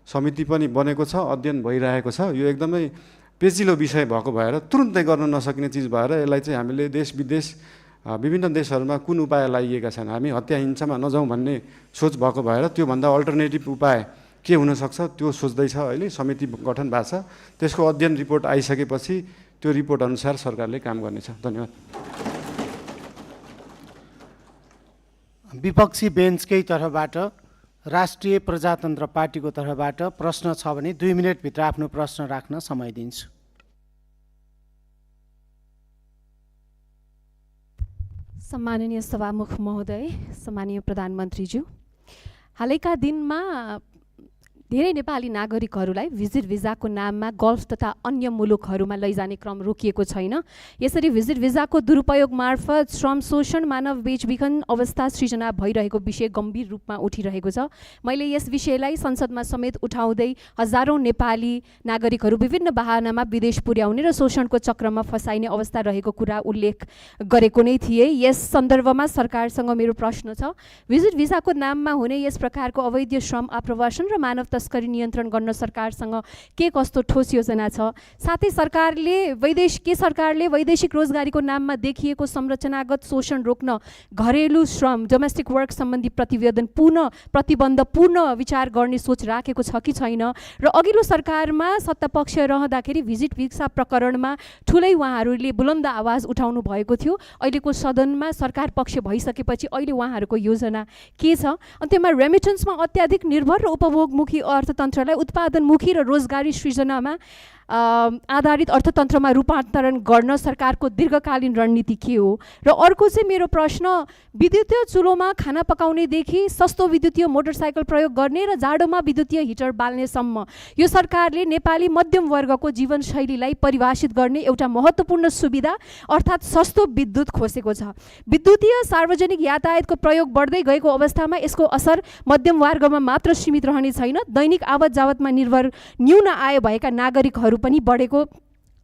S2: समिति पनि बनेको छ, अध्ययन भइरहेको छ। यो एकदमै पेचिलो विषय भएको भएर तुरुन्तै गर्न नसकिने चिज भएर यसलाई चाहिँ हामीले देश विदेश विभिन्न देशहरूमा कुन उपाय लाइएका छन्, हामी हत्या हिंसामा नजाउँ भन्ने सोच भएको भएर त्योभन्दा अल्टरनेटिभ उपाय के हुनसक्छ त्यो सोच्दैछ। अहिले समिति गठन भएको छ। त्यसको अध्ययन रिपोर्ट आइसकेपछि त्यो रिपोर्ट अनुसार सरकारले काम गर्नेछ। धन्यवाद।
S1: विपक्षी बेन्चकै तर्फबाट राष्ट्रिय प्रजातन्त्र पार्टीको तर्फबाट प्रश्न छ भने 2 मिनटभित्र आफ्नो प्रश्न राख्न समय दिन्छु।
S9: सम्माननीय सभामुख महोदय, सम्माननीय प्रधानमन्त्रीज्यू, हालैका दिनमा धेरै नेपाली नागरिकहरूलाई भिजिट भिजाको नाममा गल्फ तथा अन्य मुलुकहरूमा लैजाने क्रम रोकिएको छैन। यसरी भिजिट भिजाको दुरुपयोग मार्फत श्रम शोषण, मानव बेचबिखन अवस्था सृजना भइरहेको विषय गम्भीर रूपमा उठिरहेको छ। मैले यस विषयलाई संसदमा समेत उठाउँदै हजारौँ नेपाली नागरिकहरू विभिन्न बहानामा विदेश पुर्याउने र शोषणको चक्रमा फसाइने अवस्था रहेको कुरा उल्लेख गरेको नै थिए। यस सन्दर्भमा सरकारसँग मेरो प्रश्न छ, भिजिट भिजाको नाममा हुने यस प्रकारको अवैध श्रम आप्रवासन र मानव तस्करी नियन्त्रण गर्न सरकारसँग के कस्तो ठोस योजना छ? साथै सरकारले वैदेशिक रोजगारीको नाममा देखिएको संरचनागत शोषण रोक्न घरेलु श्रम डोमेस्टिक वर्क सम्बन्धी प्रतिबन्ध पूर्ण विचार गर्ने सोच राखेको छ कि छैन? र अघिल्लो सरकारमा सत्तापक्ष रहँदाखेरि भिजिट भिसा प्रकरणमा ठुलै उहाँहरूले बुलन्द आवाज उठाउनु भएको थियो। अहिलेको सदनमा सरकार पक्ष भइसकेपछि अहिले उहाँहरूको योजना के छ? अनि त्यसमा रेमिटेन्समा अत्याधिक निर्भर र उपभोगमुखी अर्थतन्त्रलाई उत्पादनमुखी र रोजगारी सृजनामा आधारित अर्थतन्त्रमा रूपान्तरण गर्न सरकारको दीर्घकालीन रणनीति के हो? र अर्को चाहिँ मेरो प्रश्न, विद्युतीय चुलोमा खाना पकाउनेदेखि सस्तो विद्युतीय मोटरसाइकल प्रयोग गर्ने र जाडोमा विद्युतीय हिटर बाल्नेसम्म यो सरकारले नेपाली मध्यम वर्गको जीवनशैलीलाई परिभाषित गर्ने एउटा महत्त्वपूर्ण सुविधा अर्थात् सस्तो विद्युत खोसेको छ। विद्युतीय सार्वजनिक यातायातको प्रयोग बढ्दै गएको अवस्थामा यसको असर मध्यम वर्गमा मात्र सीमित रहने छैन, दैनिक आवत जावतमा निर्भर न्यून आय भएका नागरिकहरू पनि बढेको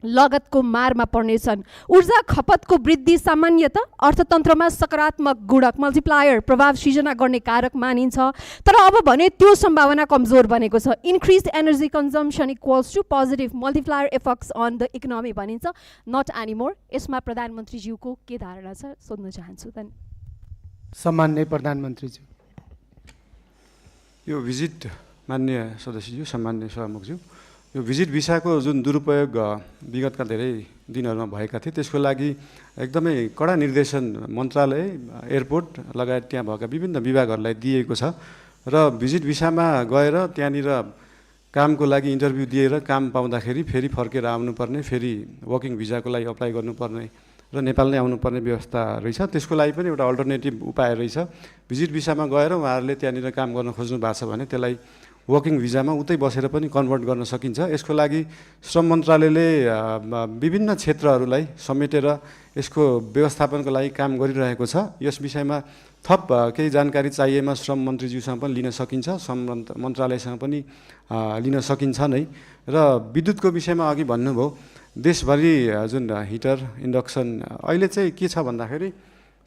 S9: लगतको मारमा पर्नेछन्। ऊर्जा खपतको वृद्धि सामान्यत अर्थतन्त्रमा सकारात्मक गुणक मल्टिप्लायर प्रभाव सिर्जना गर्ने कारक मानिन्छ, तर अब भने त्यो सम्भावना कमजोर बनेको छ। Increase energy consumption equals to positive multiplier effects on the economy भनिन्छ, नट एनिमोर। यसमा प्रधानमन्त्रीज्यूको के धारणा छ सोध्न चाहन्छु।
S1: सम्माननीय प्रधानमन्त्रीज्यू।
S2: यो भिजिट माननीय सदस्यज्यू, सम्माननीय सभामुखज्यू, यो भिजिट भिसाको जुन दुरुपयोग विगतका धेरै दिनहरूमा भएका थिए त्यसको लागि एकदमै कडा निर्देशन मन्त्रालय, एयरपोर्ट लगायत त्यहाँ भएका विभिन्न विभागहरूलाई दिएको छ र भिजिट भिसामा गएर त्यहाँनिर कामको लागि इन्टरभ्यू दिएर काम पाउँदाखेरि फेरि फर्केर आउनुपर्ने, फेरि वर्किङ भिजाको लागि अप्लाई गर्नुपर्ने र नेपाल नै आउनुपर्ने व्यवस्था रहेछ। त्यसको लागि पनि एउटा अल्टरनेटिभ उपाय रहेछ। भिजिट भिसामा गएर उहाँहरूले त्यहाँनिर काम गर्न खोज्नु भएको छ भने त्यसलाई वर्किङ भिजामा उतै बसेर पनि कन्भर्ट गर्न सकिन्छ। यसको लागि श्रम मन्त्रालयले विभिन्न क्षेत्रहरूलाई समेटेर यसको व्यवस्थापनको लागि काम गरिरहेको छ। यस विषयमा थप केही जानकारी चाहिएमा श्रम मन्त्रीज्यूसँग पनि लिन सकिन्छ, श्रम मन्त्रालयसँग पनि लिन सकिन्छ नै। र विद्युतको विषयमा अघि भन्नुभयो, देशभरि जुन हिटर इन्डक्सन अहिले चाहिँ के छ भन्दाखेरि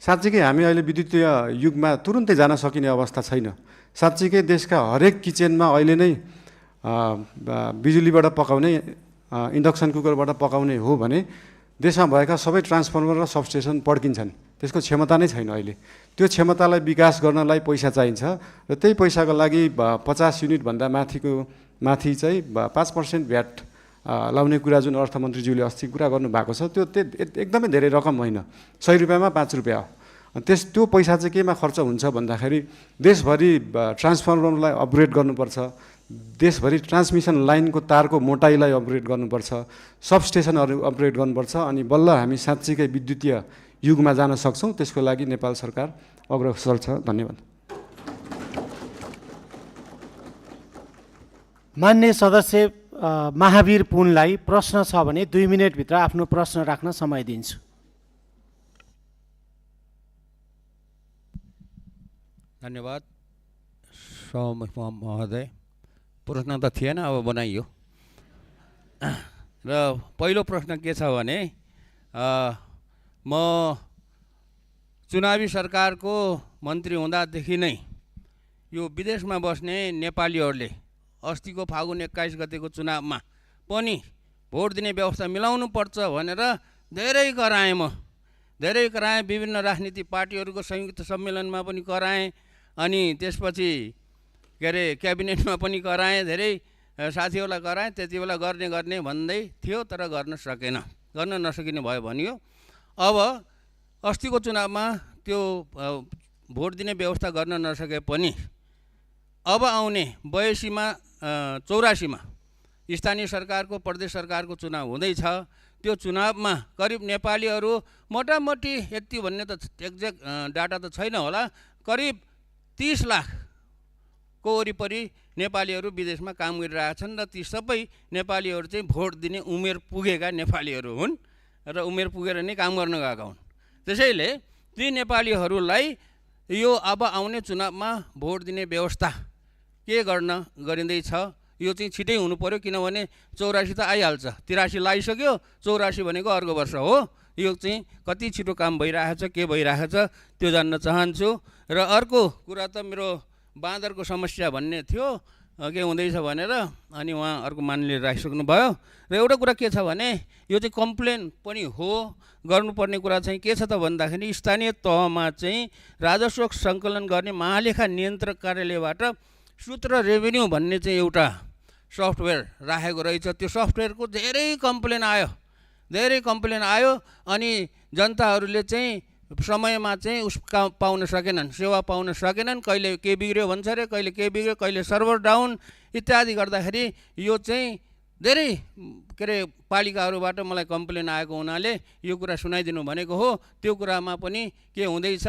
S2: साँच्चीकै हामी अहिले विद्युतीय युगमा तुरुन्तै जान सकिने अवस्था छैन। साँच्चीकै देशका हरेक किचनमा अहिले नै बिजुलीबाट पकाउने, इन्डक्सन कुकरबाट पकाउने हो भने देशमा भएका सबै ट्रान्सफर्मर र सबस्टेसन पड्किन्छन्। त्यसको क्षमता नै छैन अहिले। त्यो क्षमतालाई विकास गर्नलाई पैसा चाहिन्छ र त्यही पैसाको लागि 50 युनिटभन्दा माथि चाहिँ 5% भ्याट लाउने कुरा जुन अर्थमन्त्रीज्यूले अस्ति कुरा गर्नुभएको छ त्यो एकदमै धेरै रकम होइन, 100 रुपियाँमा 5 रुपियाँ हो। त्यो पैसा चाहिँ केमा खर्च हुन्छ भन्दाखेरि देशभरि ट्रान्सफर्मरलाई अपग्रेड गर्नुपर्छ, देशभरि ट्रान्समिसन लाइनको तारको मोटाइलाई अपग्रेड गर्नुपर्छ, सबस्टेसनहरू अपग्रेड गर्नुपर्छ, अनि बल्ल हामी साँच्चीकै विद्युतीय युगमा जान सक्छौँ। त्यसको लागि नेपाल सरकार अग्रसर छ। धन्यवाद।
S1: मान्य सदस्य महावीर पुनलाई प्रश्न छ भने 2 मिनटभित्र आफ्नो प्रश्न राख्न समय दिन्छु।
S10: धन्यवाद सभामुख महोदय। प्रश्न त थिएन, अब बनाइयो। र पहिलो प्रश्न के छ भने म चुनावी सरकारको मन्त्री हुँदादेखि नै यो विदेशमा बस्ने नेपालीहरूले अस्तिको फागुन 21 गतेको चुनावमा पनि भोट दिने व्यवस्था मिलाउनु पर्छ भनेर धेरै कराएँ। विभिन्न राजनीतिक पार्टीहरूको संयुक्त सम्मेलनमा पनि कराएँ, अनि त्यसपछि क्याबिनेटमा पनि कराएँ, धेरै साथीहरूलाई कराएँ। त्यति बेला गर्ने भन्दै थियो, तर गर्न नसकिने भयो भनियो। अब अस्तिको चुनावमा त्यो भोट दिने व्यवस्था गर्न नसके पनि अब आउने 84मा स्थानीय सरकारको, प्रदेश सरकारको चुनाव हुँदैछ। त्यो चुनावमा करिब नेपालीहरू मोटामोटी यति भन्ने त एक्ज्याक्ट डाटा त छैन होला, करिब 30 लाखको वरिपरि नेपालीहरू विदेशमा काम गरिरहेछन् र ती सबै नेपालीहरू चाहिँ भोट दिने उमेर पुगेका नेपालीहरू हुन् र उमेर पुगेर नै काम गर्न गएका हुन्। त्यसैले ती नेपालीहरूलाई यो अब आउने चुनावमा भोट दिने व्यवस्था के गरिँदैछ यो चाहिँ छिटै हुनु पर्यो, किनभने 84 त आइहाल्छ, 83 लागिसक्यो, 84 भनेको अर्को वर्ष हो। यो चाहिँ कति छिटो काम भइरहेछ, के भइरहेछ त्यो जान्न चाहन्छु। र अर्को कुरा त मेरो बाँदरको समस्या भन्ने थियो। के हुँदैछ भनेर अनि उहाँहरूको मान्यले राखिसक्नुभयो। र एउटा कुरा के छ भने यो चाहिँ कम्प्लेन पनि हो। गर्नुपर्ने कुरा चाहिँ के छ त भन्दाखेरि स्थानीय तहमा चाहिँ राजस्व सङ्कलन गर्ने महालेखा नियन्त्रक कार्यालयबाट सूत्र रेभेन्यू भन्ने चाहिँ एउटा सफ्टवेयर राखेको रहेछ। त्यो सफ्टवेयरको धेरै कम्प्लेन आयो अनि जनताहरूले चाहिँ समयमा चाहिँ पाउन सकेनन्, सेवा पाउन सकेनन्। कहिले के बिग्रियो भन्छ अरे, कहिले के बिग्रियो, कहिले सर्भर डाउन इत्यादि गर्दाखेरि यो चाहिँ धेरै के अरे पालिकाहरूबाट मलाई कम्प्लेन आएको हुनाले यो कुरा सुनाइदिनु भनेको हो। त्यो कुरामा पनि के हुँदैछ,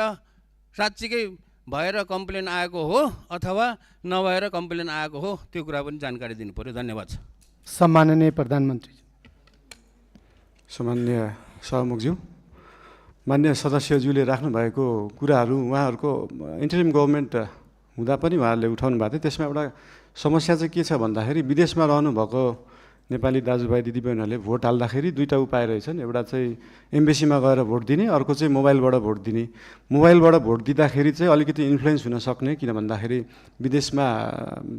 S10: साँच्चीकै भएर कम्प्लेन आएको हो अथवा नभएर कम्प्लेन आएको हो, त्यो कुरा पनि जानकारी दिनु पर्यो। धन्यवाद।
S1: सम्माननीय प्रधानमन्त्री।
S2: सामान्य सभामुखज्यू, मान्य सदस्यज्यूले राख्नुभएको कुराहरू उहाँहरूको इन्टरिम गभर्मेन्ट हुँदा पनि उहाँहरूले उठाउनु भएको थियो। त्यसमा एउटा समस्या चाहिँ के छ भन्दाखेरि विदेशमा रहनुभएको नेपाली दाजुभाइ दिदीबहिनीहरूले भोट हाल्दाखेरि दुईवटा उपाय रहेछन्। एउटा चाहिँ एम्बेसीमा गएर भोट दिने, अर्को चाहिँ मोबाइलबाट भोट दिने। मोबाइलबाट भोट दिँदाखेरि चाहिँ अलिकति इन्फ्लुएन्स हुन सक्ने, किन भन्दाखेरि विदेशमा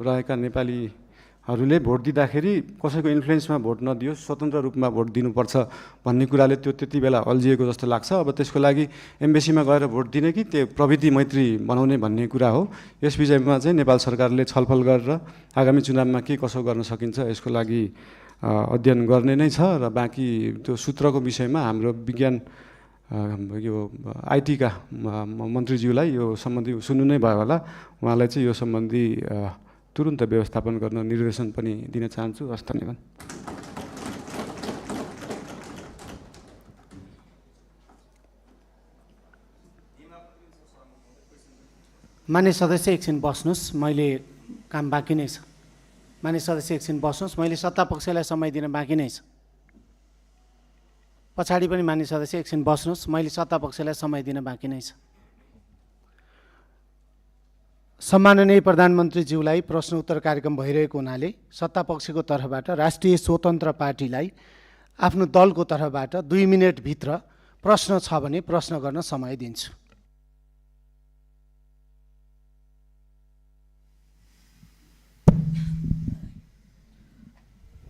S2: रहेका नेपालीहरूले भोट दिँदाखेरि कसैको इन्फ्लुएन्समा भोट नदियोस्, स्वतन्त्र रूपमा भोट दिनुपर्छ भन्ने कुराले त्यो त्यति बेला अल्झिएको जस्तो लाग्छ। अब त्यसको लागि एम्बेसीमा गएर भोट दिने कि त्यो प्रविधि मैत्री बनाउने भन्ने कुरा हो। यस विषयमा चाहिँ नेपाल सरकारले छलफल गरेर आगामी चुनावमा के कसो गर्न सकिन्छ यसको लागि अध्ययन गर्ने नै छ। र बाँकी त्यो सूत्रको विषयमा हाम्रो विज्ञान यो आइटीका मन्त्रीज्यूलाई यो सम्बन्धी सुन्नु नै भयो होला। उहाँलाई चाहिँ यो सम्बन्धी तुरुन्त व्यवस्थापन गर्न निर्देशन पनि दिन चाहन्छु। हस्, धन्यवाद।
S1: मान्य सदस्य एकछिन बस्नुहोस्, मैले काम बाँकी नै छ। मान्य सदस्य एकछिन बस्नुहोस्, मैले सत्तापक्षलाई समय दिन बाँकी नै छ। पछाडि पनि मान्य सदस्य एकछिन बस्नुहोस्, मैले सत्तापक्षलाई समय दिन बाँकी नै छ। सम्माननीय प्रधानमन्त्रीज्यूलाई प्रश्न उत्तर कार्यक्रम भइरहेको हुनाले सत्तापक्षको तर्फबाट राष्ट्रिय स्वतन्त्र पार्टीलाई आफ्नो दलको तर्फबाट 2 मिनेटभित्र प्रश्न छ भने प्रश्न गर्न समय दिन्छु।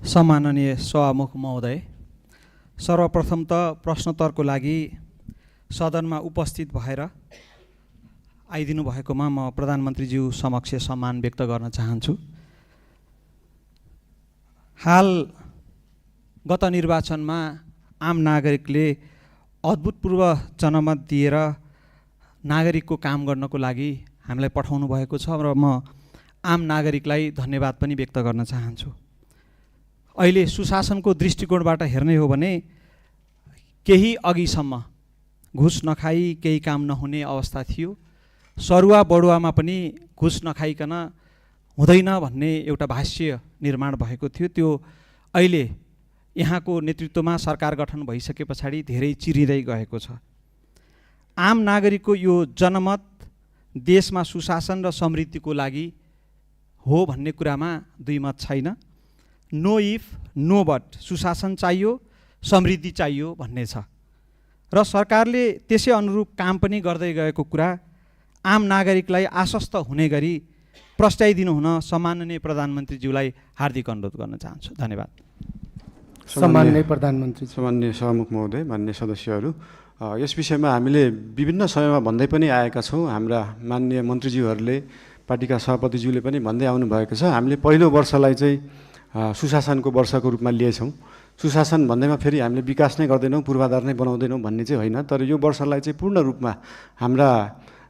S11: सम्माननीय सभामुख महोदय, सर्वप्रथम त प्रश्नोत्तरको लागि सदनमा उपस्थित भएर आइदिनु भएकोमा म प्रधानमन्त्रीज्यू समक्ष सम्मान व्यक्त गर्न चाहन्छु। हाल गत निर्वाचनमा आम नागरिकले अभूतपूर्व जनमत दिएर नागरिकको काम गर्नको लागि हामीलाई पठाउनु भएको छ र म आम नागरिकलाई धन्यवाद पनि व्यक्त गर्न चाहन्छु। अहिले सुशासनको दृष्टिकोणबाट हेर्ने हो भने केही अघिसम्म घुस नखाई केही काम नहुने अवस्था थियो। सरुवा बडुवामा पनि घुस नखाइकन हुँदैन भन्ने एउटा भाष्य निर्माण भएको थियो। त्यो अहिले यहाँको नेतृत्वमा सरकार गठन भइसके पछाडि धेरै चिरिँदै गएको छ। आम नागरिकको यो जनमत देशमा सुशासन र समृद्धिको लागि हो भन्ने कुरामा दुई मत छैन। नो इफ नो बट, सुशासन चाहियो, समृद्धि चाहियो भन्ने छ र सरकारले त्यसै अनुरूप काम पनि गर्दै गएको कुरा आम नागरिकलाई आश्वस्त हुने गरी प्रस्ताइदिनु हुन सम्माननीय प्रधानमन्त्रीज्यूलाई हार्दिक अनुरोध गर्न चाहन्छु। धन्यवाद।
S1: सम्माननीय प्रधानमन्त्री।
S2: सम्माननीय सभामुख महोदय, मान्य सदस्यहरू, यस विषयमा हामीले विभिन्न समयमा भन्दै पनि आएका छौँ। हाम्रा माननीय मन्त्रीज्यूहरूले, पार्टीका सभापतिज्यूले पनि भन्दै आउनुभएको छ। हामीले पहिलो वर्षलाई चाहिँ सुशासनको वर्षको रूपमा लिएछौँ। सुशासन भन्दैमा फेरि हामीले विकास नै गर्दैनौँ, पूर्वाधार नै बनाउँदैनौँ भन्ने चाहिँ होइन। तर यो वर्षलाई चाहिँ पूर्ण रूपमा हाम्रा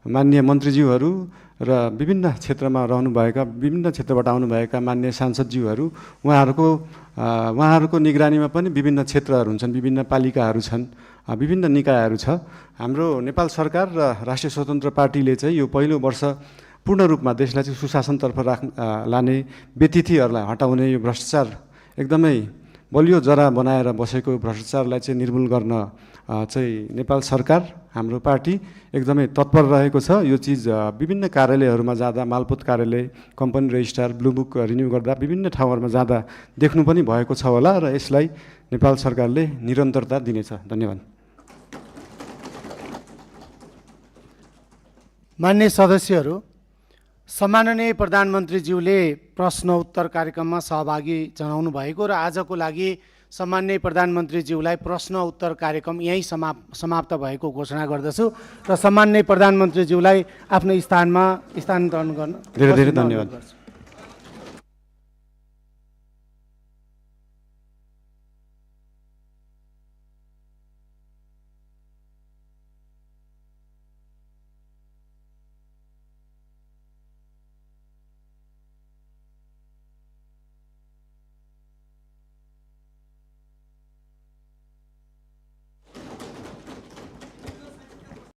S2: माननीय मन्त्रीज्यूहरू र विभिन्न क्षेत्रमा रहनुभएका, विभिन्न क्षेत्रबाट आउनुभएका माननीय सांसदज्यूहरू, उहाँहरूको निगरानीमा पनि विभिन्न क्षेत्रहरू हुन्छन्, विभिन्न पालिकाहरू छन्, विभिन्न निकायहरू छ। हाम्रो नेपाल सरकार र राष्ट्रिय स्वतन्त्र पार्टीले चाहिँ यो पहिलो वर्ष पूर्ण रूपमा देशलाई चाहिँ सुशासनतर्फ लाने, व्यतिथिहरूलाई हटाउने, यो भ्रष्टाचार एकदमै बलियो जरा बनाएर बसेको भ्रष्टाचारलाई चाहिँ निर्मूल गर्न चाहिँ नेपाल सरकार, हाम्रो पार्टी एकदमै तत्पर रहेको छ। यो चिज विभिन्न कार्यालयहरूमा जाँदा, मालपोत कार्यालय, company registrar, blue book renew गर्दा विभिन्न ठाउँहरूमा जाँदा देख्नु पनि भएको छ होला र यसलाई नेपाल सरकारले निरन्तरता दिनेछ। धन्यवाद।
S1: मान्य सदस्यहरू, सम्माननीय प्रधानमन्त्रीज्यूले प्रश्न उत्तर कार्यक्रममा सहभागी जनाउनु भएको र आजको लागि सम्माननीय प्रधानमन्त्रीज्यूलाई प्रश्न उत्तर कार्यक्रम यहीँ समाप्त भएको घोषणा गर्दछु र सम्माननीय प्रधानमन्त्रीज्यूलाई आफ्नो स्थानमा स्थानान्तरण गर्न
S2: धेरै धेरै धन्यवाद।